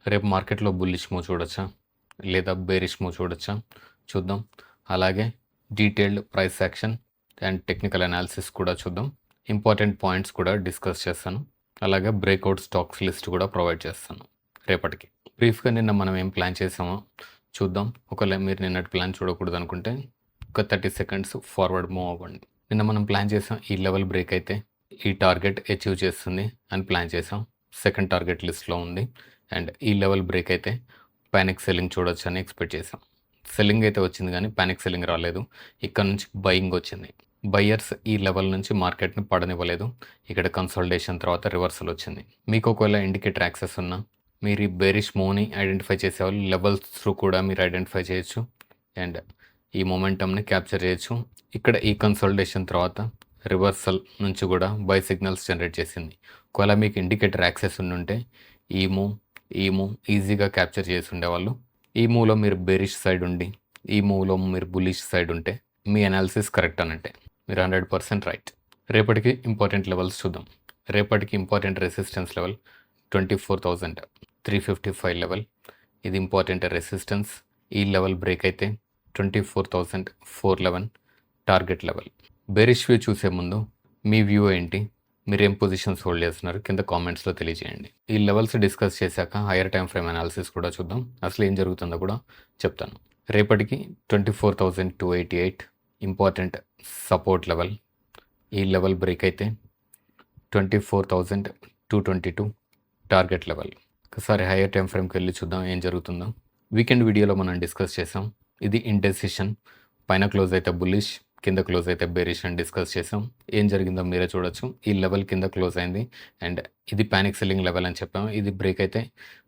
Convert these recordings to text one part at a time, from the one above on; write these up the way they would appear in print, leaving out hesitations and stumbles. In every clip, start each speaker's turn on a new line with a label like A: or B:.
A: రేపు మార్కెట్‌లో bullish move చూడొచ్చా? లేదా బేరిష్ మూవ్ చూడొచ్చా? చూద్దాం. అలాగే detailed price action and technical analysis కూడా చూద్దాం. ఇంపార్టెంట్ పాయింట్స్ కూడా డిస్కస్ చేస్తాను. అలాగే బ్రేక్‌ఔట్ స్టాక్స్ లిస్ట్ కూడా ప్రొవైడ్ చేస్తాను రేపటికి. బ్రీఫ్‌గా నిన్న మనం ఏం ప్లాన్ చేసామో చూద్దాం. ఒకవేళ మీరు నిన్నటి ప్లాన్ చూడకూడదనుకుంటే ఒక 30 సెకండ్స్ ఫార్వర్డ్ మూవ్ అవ్వండి. నిన్న మనం ప్లాన్ చేసాం ఈ లెవెల్ బ్రేక్ అయితే ఈ టార్గెట్ అచీవ్ చేస్తుంది అని ప్లాన్ చేసాం. సెకండ్ టార్గెట్ లిస్ట్‌లో ఉంది. అండ్ ఈ లెవెల్ బ్రేక్ అయితే పానిక్ సెల్లింగ్ చూడొచ్చని ఎక్స్‌పెక్ట్ చేసాం. సెల్లింగ్ అయితే వచ్చింది గానీ పానిక్ సెల్లింగ్ రాలేదు. ఇక్కడ నుంచి బయింగ్ వచ్చింది. బయర్స్ ఈ లెవెల్ నుంచి మార్కెట్‌ని పడనివ్వలేదు. ఇక్కడ కన్సాలిడేషన్ తర్వాత రివర్సల్ వచ్చింది. మీకు ఒకవేళ ఇండికేటర్ యాక్సెస్ ఉన్నా మీరు ఈ బేరిష్ మూవ్‌ని ఐడెంటిఫై చేసేవాళ్ళు లెవెల్స్ త్రూ కూడా మీరు ఐడెంటిఫై చేయొచ్చు. అండ్ ఈ మొమెంటమ్‌ని క్యాప్చర్ చేయొచ్చు. ఇక్కడ ఈ కన్సాలిడేషన్ తర్వాత రివర్సల్ నుంచి కూడా బై సిగ్నల్స్ జనరేట్ చేసింది. ఒకవేళ మీకు ఇండికేటర్ యాక్సెస్ ఉండుంటే ఈ మూవ్ ఈజీగా క్యాప్చర్ చేసి ఉండేవాళ్ళు. ఈ మూవ్‌లో మీరు బేరిష్ సైడ్ ఉండి, ఈ మూవ్‌లో మీరు బుల్లిష్ సైడ్ ఉంటే మీ అనాలిసిస్ కరెక్ట్ అన్నట్టే. మీరు 100% రైట్. రేపటికి ఇంపార్టెంట్ లెవెల్స్ చూద్దాం. రేపటికి ఇంపార్టెంట్ రెసిస్టెన్స్ లెవెల్ 24,355 లెవెల్. ఇది ఇంపార్టెంట్ రెసిస్టెన్స్. ఈ లెవెల్ బ్రేక్ అయితే 24,411 టార్గెట్ లెవెల్. బేరిష్ వ్యూ చూసే ముందు మీ వ్యూ ఏంటి? మీరేం పొజిషన్స్ హోల్డ్ చేస్తున్నారు? కింద కామెంట్స్‌లో తెలియజేయండి. ఈ లెవెల్స్ డిస్కస్ చేశాక హైయర్ టైమ్ ఫ్రేమ్ అనాలిసిస్ కూడా చూద్దాం. అసలు ఏం జరుగుతుందో కూడా చెప్తాను. రేపటికి 24,288 ఇంపార్టెంట్ సపోర్ట్ లెవెల్. ఈ లెవెల్ బ్రేక్ అయితే 24,222 టార్గెట్ లెవెల్. ఒకసారి హైయర్ టైమ్ ఫ్రేమ్‌కి వెళ్ళి చూద్దాం ఏం జరుగుతుందో. వీకెండ్ వీడియోలో మనం డిస్కస్ చేసాం. ఇది ఇండెసిషన్. పైన క్లోజ్ అయితే బుల్లిష్, కింద క్లోజ్ అయితే బేరిష్ అని డిస్కస్ చేసాం. ఏం జరిగిందో మీరే చూడొచ్చు. ఈ లెవెల్ కింద క్లోజ్ అయింది అండ్ ఇది పానిక్ సెల్లింగ్ లెవెల్ అని చెప్పాము. ఇది బ్రేక్ అయితే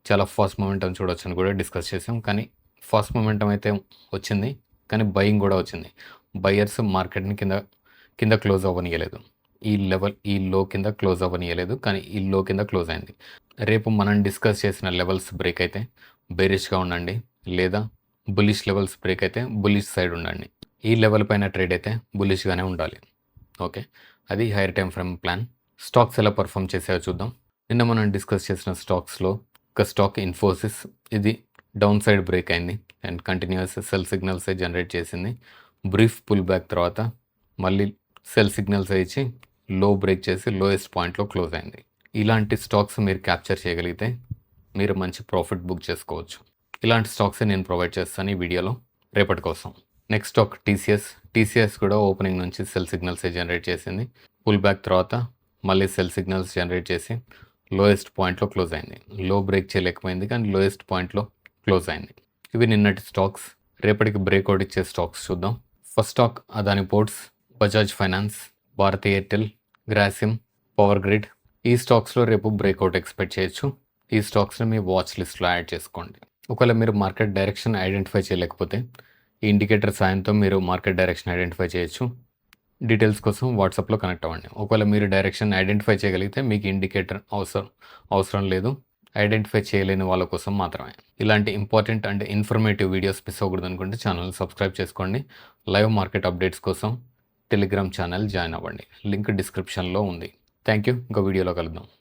A: చాలా ఫాస్ట్ మొమెంటం చూడొచ్చు అని కూడా డిస్కస్ చేసాం. కానీ ఫాస్ట్ మొమెంటం అయితే వచ్చింది, కానీ బయింగ్ కూడా వచ్చింది. బయర్స్ మార్కెట్‌ని కింద క్లోజ్ అవ్వనీయలేదు. ఈ లెవెల్ ఈ లో కింద క్లోజ్ అవ్వనీయలేదు, కానీ ఈ లో కింద క్లోజ్ అయింది. రేపు మనం డిస్కస్ చేసిన లెవెల్స్ బ్రేక్ అయితే బేరిష్‌గా ఉండండి, లేదా బుల్లిష్ లెవెల్స్ బ్రేక్ అయితే బుల్లిష్ సైడ్ ఉండండి. ఈ లెవెల్ పైన ట్రేడ్ అయితే బుల్లిష్‌గానే ఉండాలి. ఓకే, అది hire time frame plan. Stocks ఎలా పర్ఫామ్ చేసాయో చూద్దాం. నిన్న మనం డిస్కస్ చేసిన స్టాక్స్లో ఒక స్టాక్ ఇన్ఫోసిస్. ఇది డౌన్ సైడ్ బ్రేక్ అయింది and continuous cell signals generate చేసింది. బ్రీఫ్ పుల్ బ్యాక్ తర్వాత మళ్ళీ సెల్ సిగ్నల్స్ ఇచ్చి లో బ్రేక్ చేసి లోయెస్ట్ పాయింట్లో క్లోజ్ అయింది. ఇలాంటి స్టాక్స్ మీరు క్యాప్చర్ చేయగలిగితే మీరు మంచి ప్రాఫిట్ బుక్ చేసుకోవచ్చు. ఇలాంటి స్టాక్సే నేను ప్రొవైడ్ చేస్తాను ఈ వీడియోలో రేపటి కోసం. నెక్స్ట్ స్టాక్ టీసీఎస్ కూడా ఓపెనింగ్ నుంచి సెల్ సిగ్నల్స్ జనరేట్ చేసింది. పుల్ బ్యాక్ తర్వాత మళ్ళీ సెల్ సిగ్నల్స్ జనరేట్ చేసి లోయెస్ట్ పాయింట్లో క్లోజ్ అయింది. లో బ్రేక్ చేయలేకపోయింది, కానీ లోయెస్ట్ పాయింట్లో క్లోజ్ అయింది. ఇవి నిన్నటి స్టాక్స్. రేపటికి బ్రేక్అవుట్ ఇచ్చే స్టాక్స్ చూద్దాం. First stock Adani Ports, Bajaj Finance, Bharti Airtel, Grasim, Power Grid. ఈ స్టాక్స్లో రేపు బ్రేక్అవుట్ ఎక్స్పెక్ట్ చేయొచ్చు. ఈ స్టాక్స్ని మీ వాచ్ లిస్ట్లో యాడ్ చేసుకోండి. ఒకవేళ మీరు మార్కెట్ డైరెక్షన్ ఐడెంటిఫై చేయలేకపోతే ఈ ఇండికేటర్ సాయంతో మీరు మార్కెట్ డైరెక్షన్ ఐడెంటిఫై చేయొచ్చు. డీటెయిల్స్ కోసం వాట్సాప్లో కనెక్ట్ అవ్వండి. ఒకవేళ మీరు డైరెక్షన్ ఐడెంటిఫై చేయగలిగితే మీకు ఇండికేటర్ అవసరం లేదు. ఐడెంటిఫై చేయలేని వాళ్ళ కోసం మాత్రమే. ఇలాంటి important and informative videos miss అవ్వకూడదు అనుకుంటే ఛానల్ సబ్స్క్రైబ్ చేసుకోండి. లైవ్ మార్కెట్ అప్డేట్స్ కోసం టెలిగ్రామ్ ఛానల్ జాయిన్ అవ్వండి. లింక్ డిస్క్రిప్షన్లో ఉంది. Thank you. ఇంకో వీడియోలో కలుద్దాం.